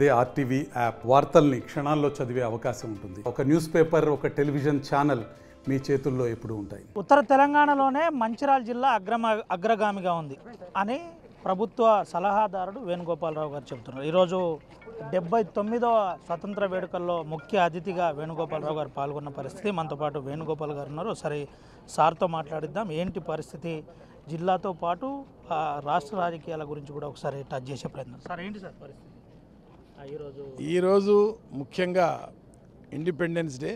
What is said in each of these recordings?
అదే RTV app వార్తల్ని క్షణాల్లో చదివే అవకాశం ఉంటుంది. ఒక న్యూస్ పేపర్, ఒక టెలివిజన్ ఛానల్ మీ చేతుల్లో ఎప్పుడూ ఉంటాయి. ఉత్తర తెలంగాణలోనే మంచిర్యాల జిల్లా అగ్రగామిగా ఉంది అని ప్రభుత్వ సలహాదారుడు వేణుగోపాలరావు గారు చెబుతున్నారు. ఈరోజు 79వ స్వతంత్ర వేడుకల్లో ముఖ్య అతిథిగా వేణుగోపాలరావు గారు పాల్గొన్న పరిస్థితి. మనతో పాటు వేణుగోపాల్ గారు ఉన్నారు. సరే, సార్తో మాట్లాడిద్దాం. ఏంటి పరిస్థితి, జిల్లాతో పాటు రాష్ట్ర రాజకీయాల గురించి కూడా ఒకసారి టచ్ చేసే ప్రయత్నం. సార్, ఏంటి సార్ పరిస్థితి ఈరోజు? ముఖ్యంగా ఇండిపెండెన్స్ డే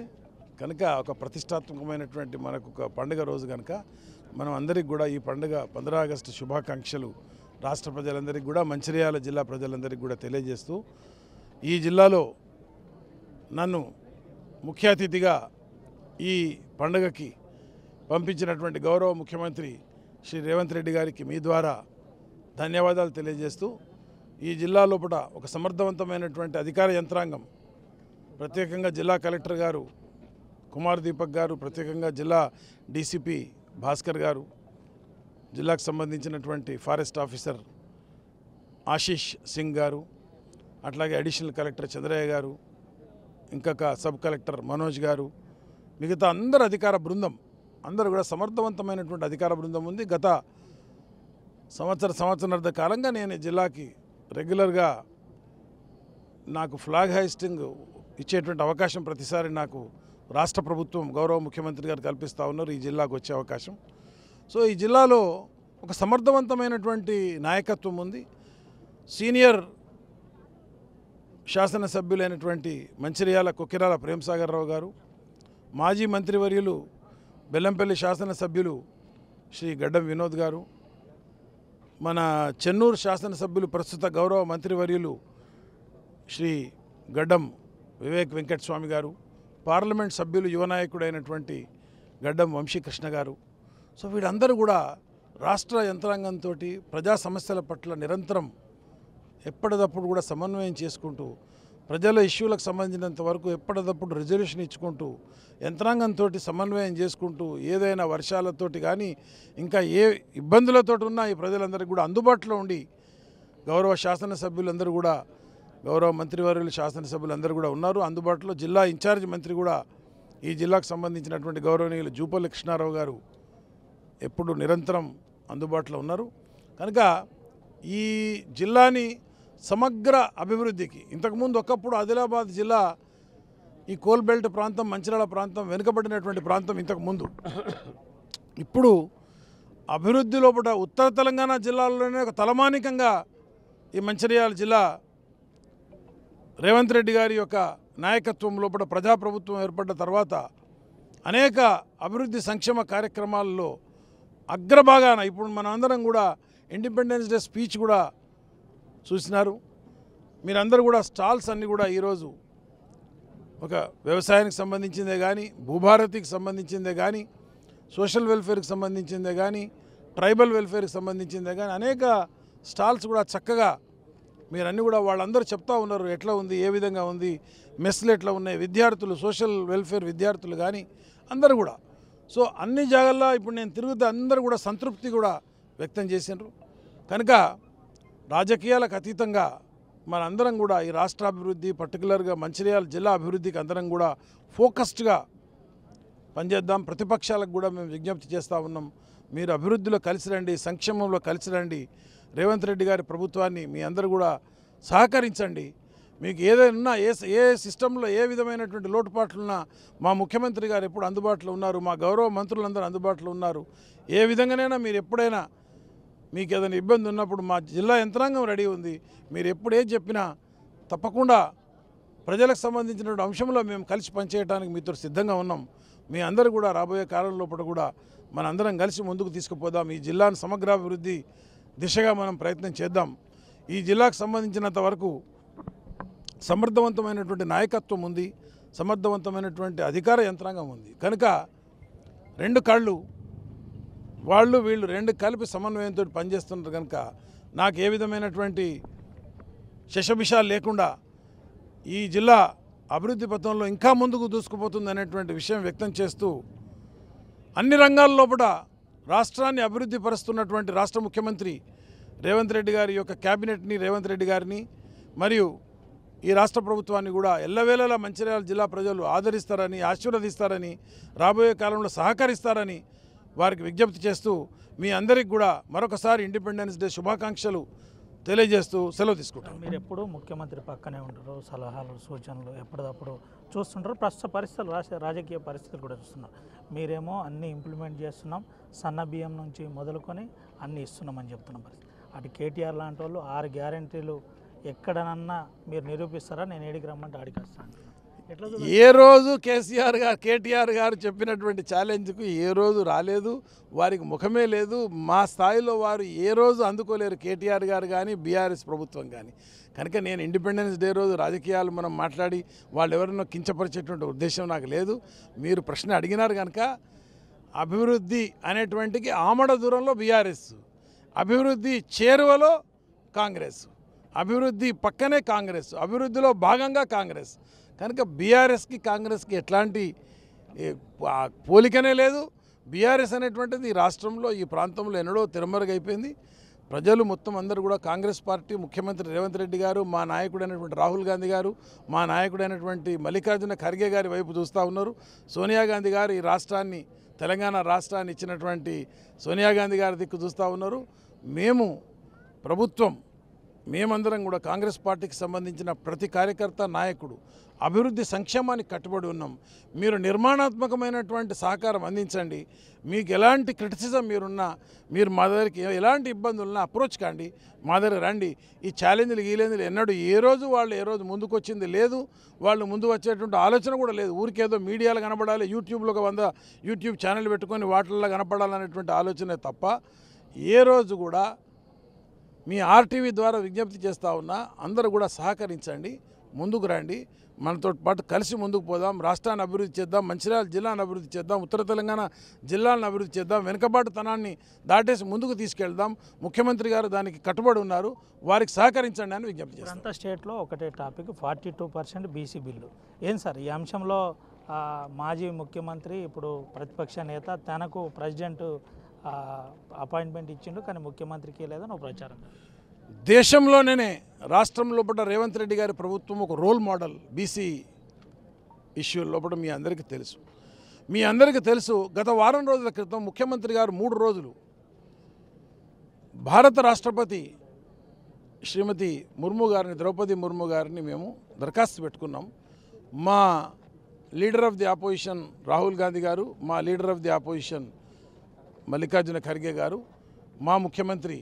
కనుక ఒక ప్రతిష్టాత్మకమైనటువంటి మనకు ఒక పండుగ రోజు కనుక మనం అందరికీ కూడా ఈ పండుగ 15 ఆగస్టు శుభాకాంక్షలు రాష్ట్ర ప్రజలందరికీ కూడా, మంచిర్యాల జిల్లా ప్రజలందరికీ కూడా తెలియజేస్తూ, ఈ జిల్లాలో నన్ను ముఖ్య అతిథిగా ఈ పండుగకి పంపించినటువంటి గౌరవ ముఖ్యమంత్రి శ్రీ రేవంత్ రెడ్డి గారికి మీ ద్వారా ధన్యవాదాలు తెలియజేస్తూ, ఈ జిల్లా లోపల ఒక సమర్థవంతమైనటువంటి అధికార యంత్రాంగం, ప్రత్యేకంగా జిల్లా కలెక్టర్ గారు కుమార్ దీపక్ గారు, ప్రత్యేకంగా జిల్లా డీసీపీ భాస్కర్ గారు, జిల్లాకు సంబంధించినటువంటి ఫారెస్ట్ ఆఫీసర్ ఆశీష్ సింగ్ గారు, అట్లాగే అడిషనల్ కలెక్టర్ చంద్రయ్య గారు, ఇంకొక సబ్ కలెక్టర్ మనోజ్ గారు, మిగతా అందరు అధికార బృందం అందరూ కూడా సమర్థవంతమైనటువంటి అధికార బృందం ఉంది. గత సంవత్సరార్థ కాలంగా నేను జిల్లాకి రెగ్యులర్గా నాకు ఫ్లాగ్ హైస్టింగ్ ఇచ్చేటువంటి అవకాశం ప్రతిసారి నాకు రాష్ట్ర ప్రభుత్వం గౌరవ ముఖ్యమంత్రి గారు కల్పిస్తూ ఉన్నారు ఈ జిల్లాకు వచ్చే అవకాశం. సో ఈ జిల్లాలో ఒక సమర్థవంతమైనటువంటి నాయకత్వం ఉంది. సీనియర్ శాసనసభ్యులైనటువంటి మంచిర్యాల కొక్కిరాల ప్రేమ్సాగర్ రావు గారు, మాజీ మంత్రివర్యులు బెల్లంపల్లి శాసనసభ్యులు శ్రీ గడ్డం వినోద్ గారు, మన చెన్నూరు శాసనసభ్యులు ప్రస్తుత గౌరవ మంత్రివర్యులు శ్రీ గడ్డం వివేక్ వెంకటస్వామి గారు, పార్లమెంట్ సభ్యులు యువనాయకుడైనటువంటి గడ్డం వంశీకృష్ణ గారు. సో వీళ్ళందరూ కూడా రాష్ట్ర యంత్రాంగంతో ప్రజా సమస్యల పట్ల నిరంతరం ఎప్పటికప్పుడు కూడా సమన్వయం చేసుకుంటూ, ప్రజల ఇష్యూలకు సంబంధించినంత వరకు ఎప్పటికప్పుడు రిజల్యూషన్ ఇచ్చుకుంటూ, యంత్రాంగంతో సమన్వయం చేసుకుంటూ, ఏదైనా వర్షాలతోటి కానీ ఇంకా ఏ ఇబ్బందులతో ఉన్నా ఈ ప్రజలందరికీ కూడా అందుబాటులో ఉండి, గౌరవ శాసనసభ్యులందరూ కూడా, గౌరవ మంత్రివర్యులు శాసనసభ్యులందరూ కూడా ఉన్నారు అందుబాటులో. జిల్లా ఇన్ఛార్జ్ మంత్రి కూడా ఈ జిల్లాకు సంబంధించినటువంటి గౌరవనీయులు జూపల్లి కృష్ణారావు గారు ఎప్పుడు నిరంతరం అందుబాటులో ఉన్నారు. కనుక ఈ జిల్లాని సమగ్ర అభివృద్ధికి, ఇంతకుముందు ఒకప్పుడు ఆదిలాబాద్ జిల్లా ఈ కోల్ బెల్ట్ ప్రాంతం, మంచిర్యాల ప్రాంతం వెనుకబడినటువంటి ప్రాంతం ఇంతకుముందు. ఇప్పుడు అభివృద్ధి లోపల ఉత్తర తెలంగాణ జిల్లాలోనే ఒక తలమానికంగా ఈ మంచిర్యాల జిల్లా రేవంత్ రెడ్డి గారి యొక్క నాయకత్వం లోపల ప్రజాప్రభుత్వం ఏర్పడ్డ తర్వాత అనేక అభివృద్ధి సంక్షేమ కార్యక్రమాల్లో అగ్రభాగాన ఇప్పుడు మన అందరం కూడా ఇండిపెండెన్స్ డే స్పీచ్ కూడా చూసినారు. మీరందరూ కూడా స్టాల్స్ అన్నీ కూడా ఈరోజు ఒక వ్యవసాయానికి సంబంధించిందే కానీ, భూభారతికి సంబంధించిందే కానీ, సోషల్ వెల్ఫేర్కి సంబంధించిందే కానీ, ట్రైబల్ వెల్ఫేర్కి సంబంధించిందే కానీ అనేక స్టాల్స్ కూడా చక్కగా మీరన్నీ కూడా వాళ్ళందరూ చెప్తా ఉన్నారు ఎట్లా ఉంది, ఏ విధంగా ఉంది, మెస్లు ఎట్లా ఉన్నాయి, విద్యార్థులు సోషల్ వెల్ఫేర్ విద్యార్థులు కానీ అందరూ కూడా. సో అన్ని జాగాల్లో ఇప్పుడు నేను తిరుగుతూ అందరూ కూడా సంతృప్తి కూడా వ్యక్తం చేసినారు. కనుక రాజకీయాలకు అతీతంగా మనందరం కూడా ఈ రాష్ట్ర అభివృద్ధి, పర్టికులర్గా మంచిర్యాల జిల్లా అభివృద్ధికి అందరం కూడా ఫోకస్డ్గా పనిచేద్దాం. ప్రతిపక్షాలకు కూడా మేము విజ్ఞప్తి చేస్తూ ఉన్నాం, మీరు అభివృద్ధిలో కలిసి రండి, సంక్షేమంలో కలిసి రండి, రేవంత్ రెడ్డి గారి ప్రభుత్వాన్ని మీ అందరూ కూడా సహకరించండి. మీకు ఏదైనా ఏ సిస్టంలో ఏ విధమైనటువంటి లోటుపాట్లున్నా మా ముఖ్యమంత్రి గారు ఎప్పుడు అందుబాటులో ఉన్నారు, మా గౌరవ మంత్రులందరూ అందుబాటులో ఉన్నారు. ఏ విధంగానైనా మీరు ఎప్పుడైనా మీకు ఏదైనా ఇబ్బంది ఉన్నప్పుడు మా జిల్లా యంత్రాంగం రెడీ ఉంది. మీరు ఎప్పుడు ఏం చెప్పినా తప్పకుండా ప్రజలకు సంబంధించినటువంటి అంశంలో మేము కలిసి పనిచేయడానికి మీతో సిద్ధంగా ఉన్నాం. మీ అందరూ కూడా రాబోయే కాలం లోపల కూడా మనందరం కలిసి ముందుకు తీసుకుపోదాం. ఈ జిల్లాను సమగ్రాభివృద్ధి దిశగా మనం ప్రయత్నం చేద్దాం. ఈ జిల్లాకు సంబంధించినంత వరకు సమర్థవంతమైనటువంటి నాయకత్వం ఉంది, సమర్థవంతమైనటువంటి అధికార యంత్రాంగం ఉంది. కనుక రెండు కళ్ళు వాళ్ళు వీళ్ళు రెండు కలిపి సమన్వయంతో పనిచేస్తున్నారు. కనుక నాకు ఏ విధమైనటువంటి శషభిషాలు లేకుండా ఈ జిల్లా అభివృద్ధి పథంలో ఇంకా ముందుకు దూసుకుపోతుంది అనేటువంటి విషయం వ్యక్తం చేస్తూ, అన్ని రంగాల లోపల రాష్ట్రాన్ని అభివృద్ధి పరుస్తున్నటువంటి రాష్ట్ర ముఖ్యమంత్రి రేవంత్ రెడ్డి గారి యొక్క క్యాబినెట్ని, రేవంత్ రెడ్డి గారిని మరియు ఈ రాష్ట్ర ప్రభుత్వాన్ని కూడా ఎల్లవేళలా మంచిర్యాల జిల్లా ప్రజలు ఆదరిస్తారని, ఆశీర్వదిస్తారని, రాబోయే కాలంలో సహకరిస్తారని వారికి విజ్ఞప్తి చేస్తూ మీ అందరికి కూడా మరొకసారి ఇండిపెండెన్స్ డే శుభాకాంక్షలు తెలియజేస్తూ సెలవు తీసుకుంటాం. మీరు ఎప్పుడూ ముఖ్యమంత్రి పక్కనే ఉంటారు, సలహాలు సూచనలు ఎప్పటికప్పుడు చూస్తుంటారు. ప్రస్తుత పరిస్థితులు రాజకీయ పరిస్థితులు కూడా చూస్తున్నారు. మీరేమో అన్నీ ఇంప్లిమెంట్ చేస్తున్నాం, సన్న బియ్యం నుంచి మొదలుకొని అన్నీ ఇస్తున్నామని చెప్తున్న పరిస్థితి. అటు కేటీఆర్ లాంటి వాళ్ళు 6 గ్యారెంటీలు ఎక్కడనన్నా మీరు నిరూపిస్తారా, నేను ఏడికి రమ్మంటే ఆడికి వస్తాను. ఎట్లా ఏ రోజు కేటీఆర్ గారు చెప్పినటువంటి ఛాలెంజ్కు ఏ రోజు రాలేదు, వారికి ముఖమే లేదు. మా స్థాయిలో వారు ఏ రోజు అందుకోలేరు, కేటీఆర్ గారు కానీ బీఆర్ఎస్ ప్రభుత్వం కానీ. కనుక నేను ఇండిపెండెన్స్ డే రోజు రాజకీయాలు మనం మాట్లాడి వాళ్ళు ఎవరినో కించపరిచేటువంటి ఉద్దేశం నాకు లేదు. మీరు ప్రశ్న అడిగినారు కనుక అభివృద్ధి అనేటువంటికి ఆమడ దూరంలో బీఆర్ఎస్, అభివృద్ధి చేరువలో కాంగ్రెస్, అభివృద్ధి పక్కనే కాంగ్రెస్, అభివృద్ధిలో భాగంగా కాంగ్రెస్. కనుక బీఆర్ఎస్కి కాంగ్రెస్కి ఎట్లాంటి పోలికనే లేదు. బీఆర్ఎస్ అనేటువంటిది ఈ రాష్ట్రంలో ఈ ప్రాంతంలో ఎన్నడో తిరమరుగైపోయింది. ప్రజలు మొత్తం అందరూ కూడా కాంగ్రెస్ పార్టీ, ముఖ్యమంత్రి రేవంత్ రెడ్డి గారు, మా నాయకుడైనటువంటి రాహుల్ గాంధీ గారు, మా నాయకుడైనటువంటి మల్లికార్జున ఖర్గే గారి వైపు చూస్తూ ఉన్నారు. సోనియా గాంధీ గారు ఈ రాష్ట్రాన్ని, తెలంగాణ రాష్ట్రాన్ని ఇచ్చినటువంటి సోనియా గాంధీ గారి దిక్కు చూస్తూ ఉన్నారు. మేము ప్రభుత్వం, మేమందరం కూడా కాంగ్రెస్ పార్టీకి సంబంధించిన ప్రతి కార్యకర్త, నాయకుడు అభివృద్ధి సంక్షేమానికి కట్టుబడి ఉన్నాం. మీరు నిర్మాణాత్మకమైనటువంటి సహకారం అందించండి. మీకు ఎలాంటి క్రిటిసిజం మీరున్నా, మీరు మా దగ్గరికి ఎలాంటి ఇబ్బందులున్నా అప్రోచ్ కాండి, మా దగ్గర రండి. ఈ ఛాలెంజ్లు ఎన్నడూ ఏ రోజు ముందుకు వచ్చింది లేదు. వాళ్ళు ముందు వచ్చేటువంటి ఆలోచన కూడా లేదు. ఊరికేదో మీడియాలో కనపడాలి, యూట్యూబ్లో 100 యూట్యూబ్ ఛానల్ పెట్టుకొని వాటిల్లో కనపడాలనేటువంటి ఆలోచనే తప్ప ఏ రోజు కూడా మీ ఆర్టీవీ ద్వారా విజ్ఞప్తి చేస్తూ ఉన్నా, అందరూ కూడా సహకరించండి, ముందుకు రండి, మనతో పాటు కలిసి ముందుకు పోదాం, రాష్ట్రాన్ని అభివృద్ధి చేద్దాం, మంచిర్యాల జిల్లాను అభివృద్ధి చేద్దాం, ఉత్తర తెలంగాణ జిల్లాలను అభివృద్ధి చేద్దాం, వెనుకబాటుతనాన్ని దాటేసి ముందుకు తీసుకెళ్దాం. ముఖ్యమంత్రి గారు దానికి కట్టుబడి ఉన్నారు, వారికి సహకరించండి అని విజ్ఞప్తి చేస్తాం. అంతా స్టేట్లో ఒకటే టాపిక్, 42% బీసీ బిల్లు. ఏం సార్ ఈ అంశంలో మాజీ ముఖ్యమంత్రి, ఇప్పుడు ప్రతిపక్ష నేత, తనకు ప్రెసిడెంట్ అపాయింట్మెంట్ ఇచ్చిండు కానీ ముఖ్యమంత్రికి లేదని ఒక ప్రచారం. దేశంలోనే రాష్ట్రం లోపల రేవంత్ రెడ్డి గారి ప్రభుత్వం ఒక రోల్ మోడల్ బీసీ ఇష్యూ లోపల మీ అందరికీ తెలుసు. గత వారం రోజుల క్రితం ముఖ్యమంత్రి గారు 3 రోజులు భారత రాష్ట్రపతి శ్రీమతి ముర్ము గారిని, ద్రౌపది ముర్ము గారిని మేము దరఖాస్తు పెట్టుకున్నాం. మా leader of the opposition Rahul Gandhi గారు, మా leader of the opposition Mallikarjuna Kharge గారు, మా ముఖ్యమంత్రి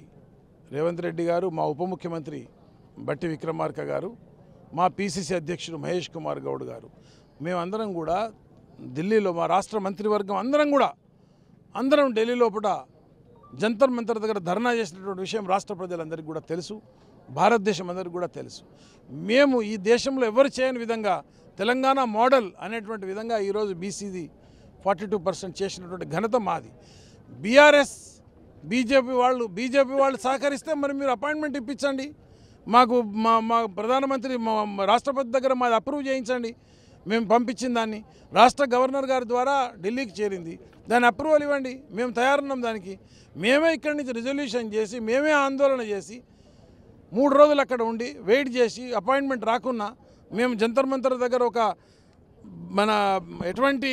రేవంత్ రెడ్డి గారు, మా ఉప ముఖ్యమంత్రి బట్టి విక్రమార్క గారు, మా పీసీసీ అధ్యక్షుడు మహేష్ కుమార్ గౌడ్ గారు, మేమందరం కూడా ఢిల్లీలో, మా రాష్ట్ర మంత్రివర్గం అందరం ఢిల్లీ లోపల జంతర్ మంతర్ దగ్గర ధర్నా చేసినటువంటి విషయం రాష్ట్ర ప్రజలందరికీ కూడా తెలుసు, భారతదేశం అందరికీ కూడా తెలుసు. మేము ఈ దేశంలో ఎవరు చేయని విధంగా తెలంగాణ మోడల్ అనేటువంటి విధంగా ఈరోజు బీసీది 42% చేసినటువంటి ఘనత మాది. బీఆర్ఎస్ బీజేపీ వాళ్ళు సహకరిస్తే మరి మీరు అపాయింట్మెంట్ ఇప్పించండి, మాకు మా ప్రధానమంత్రి, మా రాష్ట్రపతి దగ్గర మాది అప్రూవ్ చేయించండి. మేము పంపించిన దాన్ని రాష్ట్ర గవర్నర్ గారి ద్వారా ఢిల్లీకి చేరింది, దాన్ని అప్రూవల్ ఇవ్వండి, మేము తయారున్నాం దానికి. మేమే ఇక్కడి నుంచి రిజల్యూషన్ చేసి, మేమే ఆందోళన చేసి 3 రోజులు అక్కడ ఉండి వెయిట్ చేసి అపాయింట్మెంట్ రాకున్నా మేము జంతర్ మంతర్ దగ్గర ఒక ఎటువంటి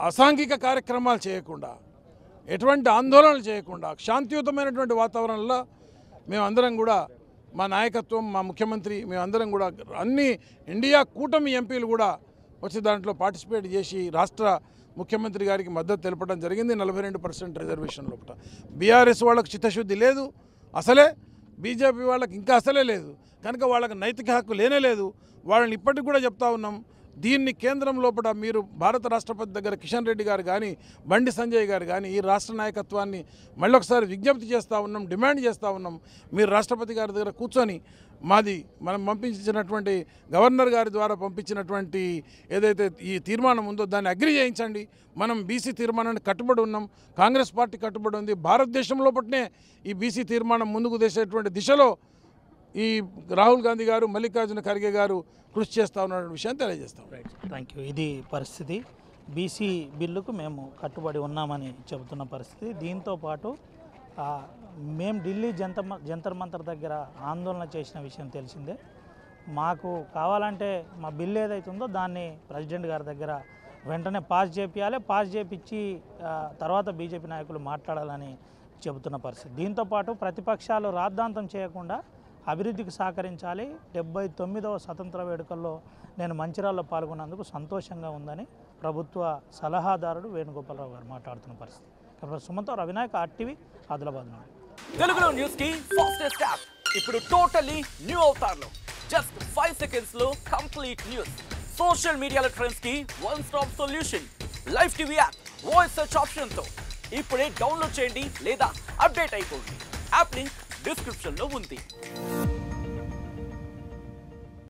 అసాంఘిక కార్యక్రమాలు చేయకుండా, ఎటువంటి ఆందోళనలు చేయకుండా శాంతియుతమైనటువంటి వాతావరణంలో మేమందరం కూడా, మా నాయకత్వం, మా ముఖ్యమంత్రి, మేమందరం కూడా అన్ని ఇండియా కూటమి ఎంపీలు కూడా వచ్చి దాంట్లో పార్టిసిపేట్ చేసి రాష్ట్ర ముఖ్యమంత్రి గారికి మద్దతు తెలపడం జరిగింది. 42% రిజర్వేషన్ లోపల బీఆర్ఎస్ వాళ్ళకు చిత్తశుద్ధి లేదు, అసలే బీజేపీ వాళ్ళకి ఇంకా అసలే లేదు. కనుక వాళ్ళకి నైతిక హక్కు లేనేలేదు. వాళ్ళని ఇప్పటికి కూడా చెప్తా ఉన్నాం, దీన్ని కేంద్రం లోపల మీరు భారత రాష్ట్రపతి దగ్గర కిషన్ రెడ్డి గారు కానీ, బండి సంజయ్ గారు కానీ ఈ రాష్ట్ర నాయకత్వాన్ని మళ్ళొకసారి విజ్ఞప్తి చేస్తూ ఉన్నాం, డిమాండ్ చేస్తూ ఉన్నాం. మీరు రాష్ట్రపతి గారి దగ్గర కూర్చొని మనం పంపించినటువంటి గవర్నర్ గారి ద్వారా పంపించినటువంటి ఏదైతే ఈ తీర్మానం ఉందో దాన్ని అగ్రి చేయించండి. మనం బీసీ తీర్మానాన్ని కట్టుబడి ఉన్నాం, కాంగ్రెస్ పార్టీ కట్టుబడి ఉంది. భారతదేశం లోపలనే ఈ బీసీ తీర్మానం ముందుకు తెసేటువంటి దిశలో ఈ రాహుల్ గాంధీ గారు, మల్లికార్జున ఖర్గే గారు కృషి చేస్తూ ఉన్న విషయాన్ని తెలియజేస్తాం. Thank you. ఇది పరిస్థితి. బీసీ బిల్లుకు మేము కట్టుబడి ఉన్నామని చెబుతున్న పరిస్థితి. దీంతో పాటు మేము ఢిల్లీ జంతర్ మంతర్ దగ్గర ఆందోళన చేసిన విషయం తెలిసిందే. మాకు కావాలంటే మా బిల్లు ఏదైతుందో దాన్ని ప్రెసిడెంట్ గారి దగ్గర వెంటనే పాస్ చేపియాలి, పాస్ చేపించి తర్వాత బీజేపీ నాయకులు మాట్లాడాలని చెబుతున్న పరిస్థితి. దీంతోపాటు ప్రతిపక్షాలు రాద్ధాంతం చేయకుండా అభివృద్ధికి సహకరించాలి. 79వ స్వతంత్ర వేడుకల్లో నేను మంచిర్యాలలో పాల్గొన్నందుకు సంతోషంగా ఉందని ప్రభుత్వ సలహాదారుడు వేణుగోపాలరావు గారు మాట్లాడుతున్న పరిస్థితి. కాబట్టి సుమంతో రవినాయక్ ఆర్టీవీ ఆదిలాబాద్ నుండి. తెలుగులో న్యూస్ కి ఫాస్టెస్ట్ యాప్ ఇప్పుడు టోటల్లీ న్యూ అవతార్లో జస్ట్ 5 seconds లో కంప్లీట్ న్యూస్, సోషల్ మీడియాలో ట్రెండ్స్ కి one stop solution, live TV app, voice search option తో ఇప్పుడే డౌన్లోడ్ చేయండి లేదా అప్డేట్ అయిపోండి. యాప్ లింక్ డిస్క్రిప్షన్ లో ఉంది.